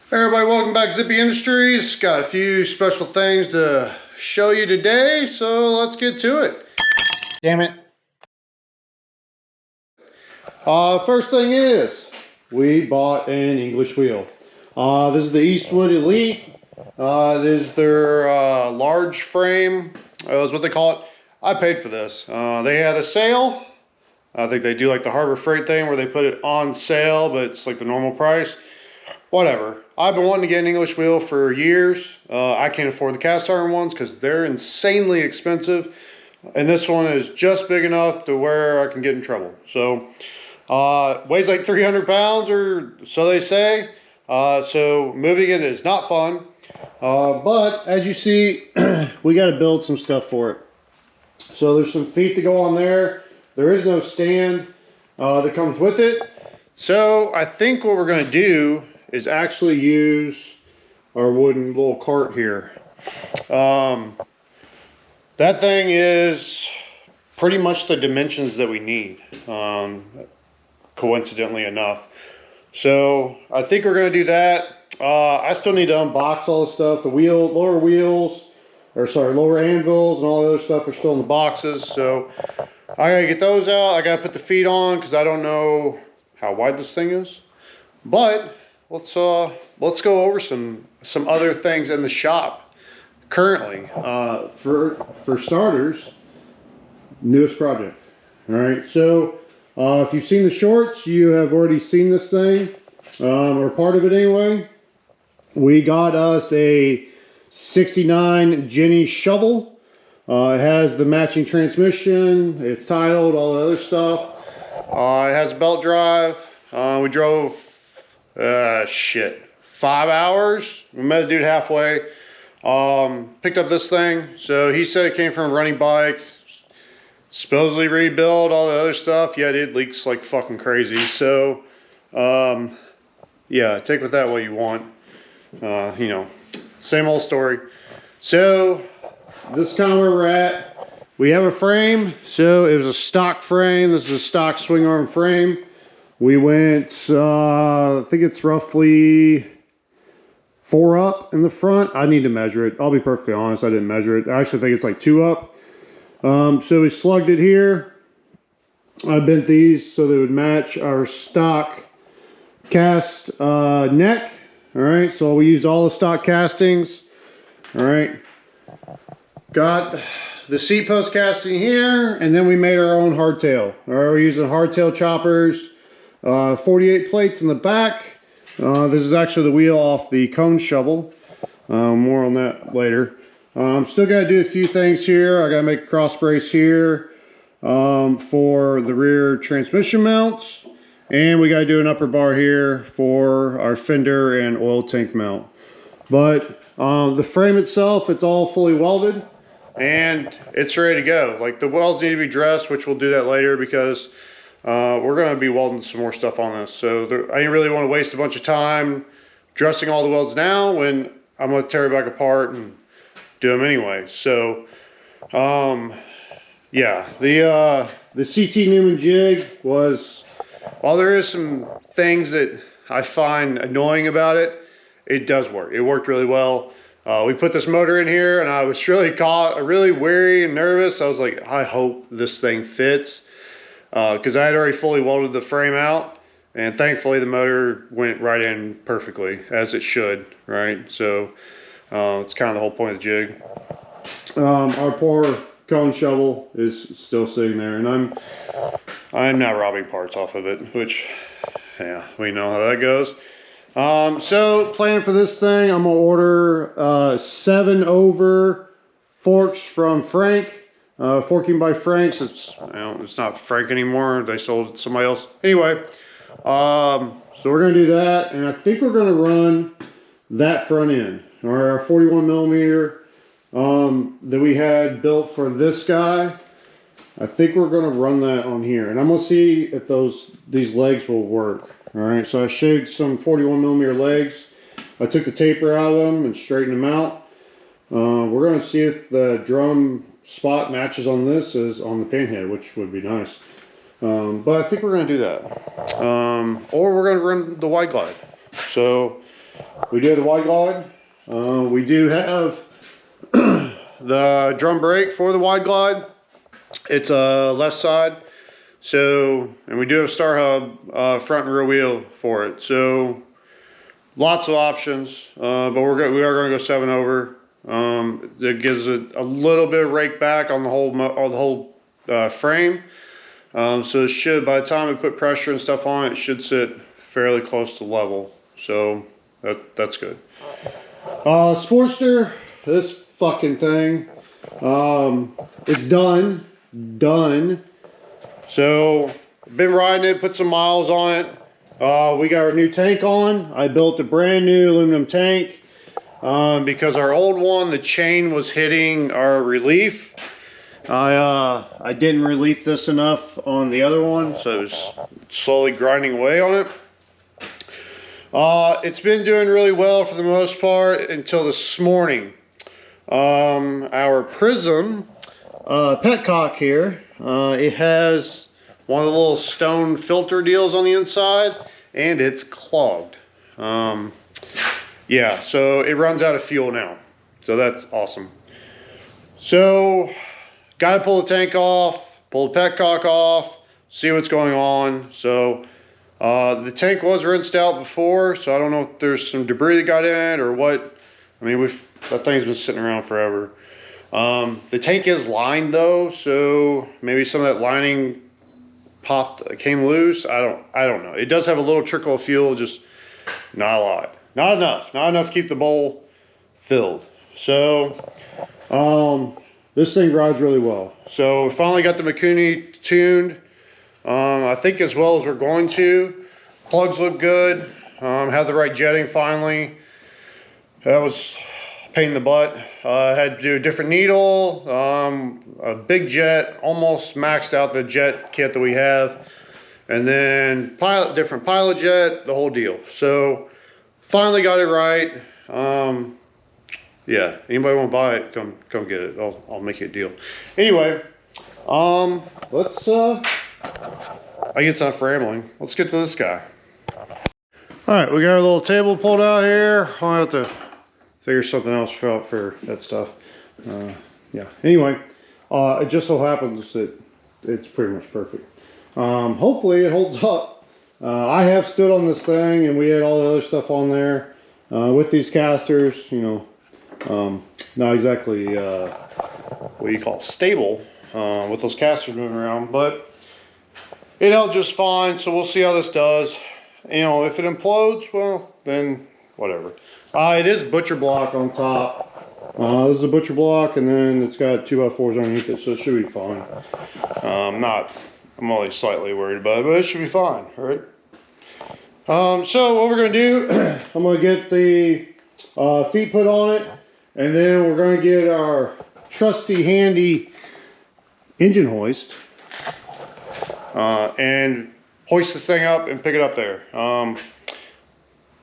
Hey everybody, welcome back to Zippy Industries. Got a few special things to show you today, so let's get to it. Damn it. First thing is, we bought an English wheel. This is the Eastwood Elite. It is their large frame, is what they call it. I paid for this. They had a sale. I think they do like the Harbor Freight thing where they put it on sale, but it's like the normal price. Whatever. I've been wanting to get an English wheel for years. I can't afford the cast iron ones because they're insanely expensive. And this one is just big enough to where I can get in trouble. So, weighs like 300 pounds or so they say. So moving it is not fun. But as you see, we got to build some stuff for it. So there's some feet to go on there. There is no stand that comes with it. So I think what we're going to do is actually use our wooden little cart here. That thing is pretty much the dimensions that we need, coincidentally enough. So I think we're going to do that. I still need to unbox all the stuff. The lower anvils and all the other stuff are still in the boxes. So I gotta get those out. I gotta put the feet on because I don't know how wide this thing is. But let's go over some other things in the shop currently. For starters, newest project. All right, so if you've seen the shorts, you have already seen this thing, or part of it anyway. We got us a 69 Genny shovel. It has the matching transmission. It's titled, all the other stuff. It has a belt drive. We drove 5 hours. We met a dude halfway. Picked up this thing. So he said it came from a running bike. Supposedly rebuilt, all the other stuff. Yeah, it leaks like fucking crazy. So, yeah, take with that what you want. You know, same old story. So, this is kind of where we're at. We have a frame. So, it was a stock frame. This is a stock swing arm frame. We went, I think it's roughly 4 up in the front. I need to measure it. I'll be perfectly honest, I didn't measure it. I actually think it's like 2 up. So we slugged it here. I bent these so they would match our stock cast neck. All right, so we used all the stock castings. All right, got the seat post casting here, and then we made our own hardtail. All right, we're using hardtail choppers, 48 plates in the back. This is actually the wheel off the cone shovel. More on that later. Still got to do a few things here. I got to make a cross brace here for the rear transmission mounts. And we got to do an upper bar here for our fender and oil tank mount. But the frame itself, it's all fully welded and it's ready to go. Like the welds need to be dressed, which we'll do that later because we're going to be welding some more stuff on this. So I didn't really want to waste a bunch of time dressing all the welds now when I'm going to tear it back apart and do them anyway. So yeah, the CT Newman jig was, while there is some things that I find annoying about it, it does work. It worked really well. We put this motor in here and I was really wary and nervous. I was like, I hope this thing fits. Because I had already fully welded the frame out, and thankfully the motor went right in perfectly, as it should, right? So it's kind of the whole point of the jig. Our poor cone shovel is still sitting there, and I'm not robbing parts off of it, which, yeah, we know how that goes. So plan for this thing, I'm gonna order 7 over forks from Frank. Forking by Frank's. It's not Frank anymore. They sold it to somebody else. Anyway, so we're gonna do that, and I think we're gonna run that front end, or our 41 millimeter that we had built for this guy. I think we're gonna run that on here, and I'm gonna see if these legs will work. All right. So I shaved some 41 millimeter legs. I took the taper out of them and straightened them out. We're gonna see if the drum spot matches on this as on the pinhead, which would be nice. But I think we're going to do that. Or we're going to run the wide glide. So we do have the wide glide. We do have the drum brake for the wide glide. It's a left side. So, and we do have star hub front and rear wheel for it. So lots of options, but we are going to go 7 over. That gives it a little bit of rake back on the whole frame. So it should, by the time we put pressure and stuff on it, it should sit fairly close to level. So that's good. Sportster, this fucking thing, it's done. So been riding it, put some miles on it. We got our new tank on. I built a brand new aluminum tank because our old one, the chain was hitting our relief. I didn't relief this enough on the other one, so it was slowly grinding away on it. It's been doing really well for the most part until this morning. Our Prism petcock here, it has one of the little stone filter deals on the inside, and it's clogged. Yeah, so it runs out of fuel now, so that's awesome. So got to pull the tank off, pull the petcock off, see what's going on. So the tank was rinsed out before, so I don't know if there's some debris that got in or what. I mean, that thing's been sitting around forever. The tank is lined though, so maybe some of that lining came loose. I don't know. It does have a little trickle of fuel, just not a lot. Not enough to keep the bowl filled. So this thing rides really well. So we finally got the Mikuni tuned. I think as well as we're going to. Plugs look good. Have the right jetting finally. That was a pain in the butt. I had to do a different needle, a big jet, almost maxed out the jet kit that we have, and then different pilot jet, the whole deal. So finally got it right. Yeah, anybody want to buy it, come get it. I'll make you a deal. Anyway, let's I guess enough rambling. Let's get to this guy. All right, we got our little table pulled out here. I'll have to figure something else out for that stuff. Yeah, anyway, it just so happens that it's pretty much perfect. Hopefully it holds up. I have stood on this thing, and we had all the other stuff on there with these casters, you know, not exactly what you call stable with those casters moving around, but it held just fine. So we'll see how this does. You know, if it implodes, well, then whatever. It is butcher block on top. This is a butcher block, and then it's got 2x4s underneath it, so it should be fine. I'm only slightly worried about it, but it should be fine, right? So what we're gonna do, I'm gonna get the feet put on it, and then we're gonna get our trusty handy engine hoist and hoist this thing up and pick it up there.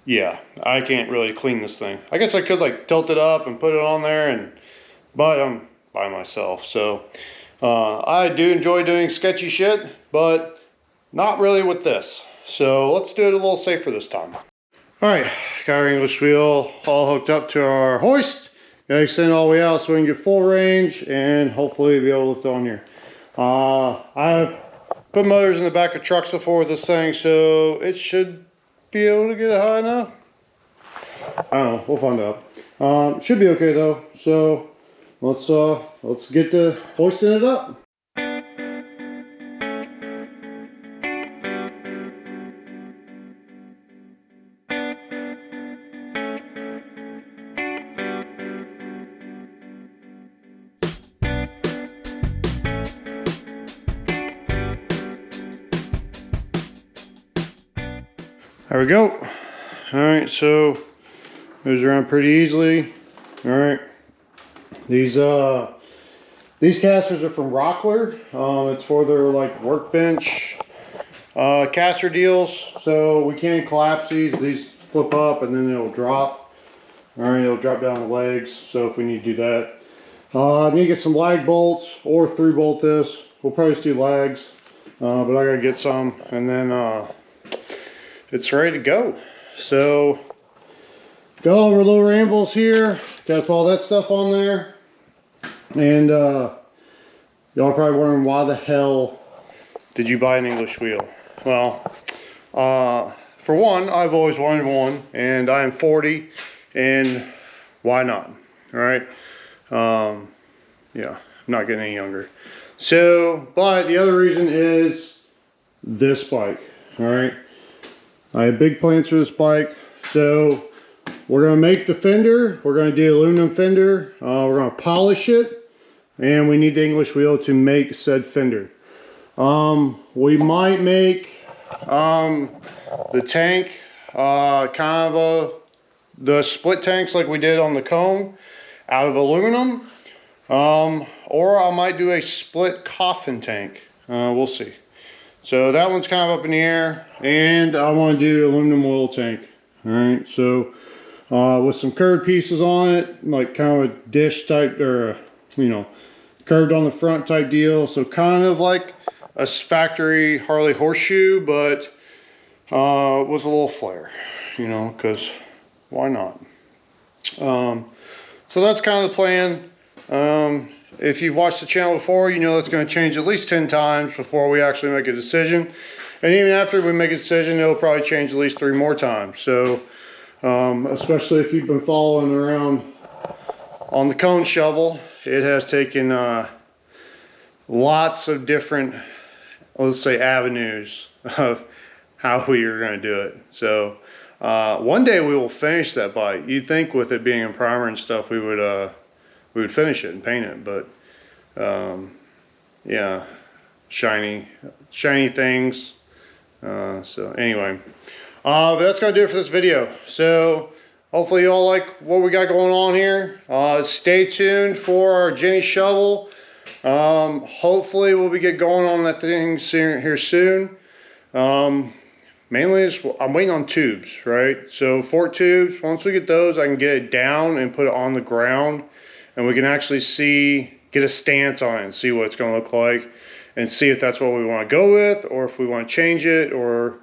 Yeah, I can't really clean this thing. I guess I could like tilt it up and put it on there, but I'm by myself, so I do enjoy doing sketchy shit, but not really with this. So let's do it a little safer this time. All right, got our English wheel all hooked up to our hoist. Gotta extend all the way out so we can get full range and hopefully be able to lift on here. I've put motors in the back of trucks before with this thing, so it should be able to get it high enough. I don't know, we'll find out. Should be okay though. So let's get to hoisting it up. There we go. All right, so moves around pretty easily. All right, these casters are from Rockler. It's for their like workbench caster deals. So we can't collapse these. These flip up and then it'll drop. All right, it'll drop down the legs. So if we need to do that, I need to get some lag bolts or 3-bolt this. We'll probably just do lags, but I gotta get some, and then it's ready to go. So Got all of our lower anvils here. Got to put all that stuff on there. And y'all probably wondering, why the hell did you buy an English wheel? Well, for one, I've always wanted one, and I am 40, and why not? All right. Yeah, I'm not getting any younger. So, but the other reason is this bike. All right. I have big plans for this bike. So we're going to make the fender. We're going to do aluminum fender. We're going to polish it, and we need the English wheel to make said fender. We might make the tank kind of the split tanks like we did on the cone out of aluminum, or I might do a split coffin tank. We'll see. So that one's kind of up in the air, and I want to do aluminum oil tank. All right, so with some curved pieces on it, like kind of a dish type, or you know, curved on the front type deal. So kind of like a factory Harley horseshoe, but with a little flair, you know, because why not? So that's kind of the plan. If you've watched the channel before, you know it's going to change at least 10 times before we actually make a decision. And even after we make a decision, it'll probably change at least 3 more times. So, especially if you've been following around on the cone shovel, it has taken lots of different, let's say, avenues of how we are going to do it. So, one day we will finish that bike. You'd think with it being in primer and stuff, we would finish it and paint it, but yeah, shiny things. So anyway, but that's gonna do it for this video. So hopefully you all like what we got going on here. Stay tuned for our Jenny shovel. Hopefully we'll get going on that thing here soon. Mainly I'm waiting on tubes, right? So fork tubes, once we get those, I can get it down and put it on the ground, and we can actually get a stance on it and see what it's going to look like, and see if that's what we want to go with, or if we want to change it, or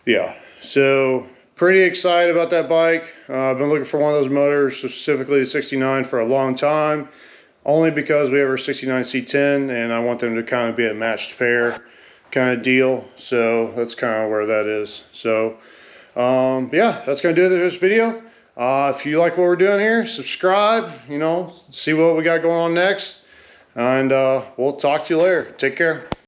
yeah. So pretty excited about that bike. I've been looking for one of those motors, specifically the 69, for a long time, only because we have our 69 C10 and I want them to kind of be a matched pair kind of deal. So that's kind of where that is. So yeah, that's going to do it for this video. If you like what we're doing here, subscribe, you know, see what we got going on next, and we'll talk to you later. Take care.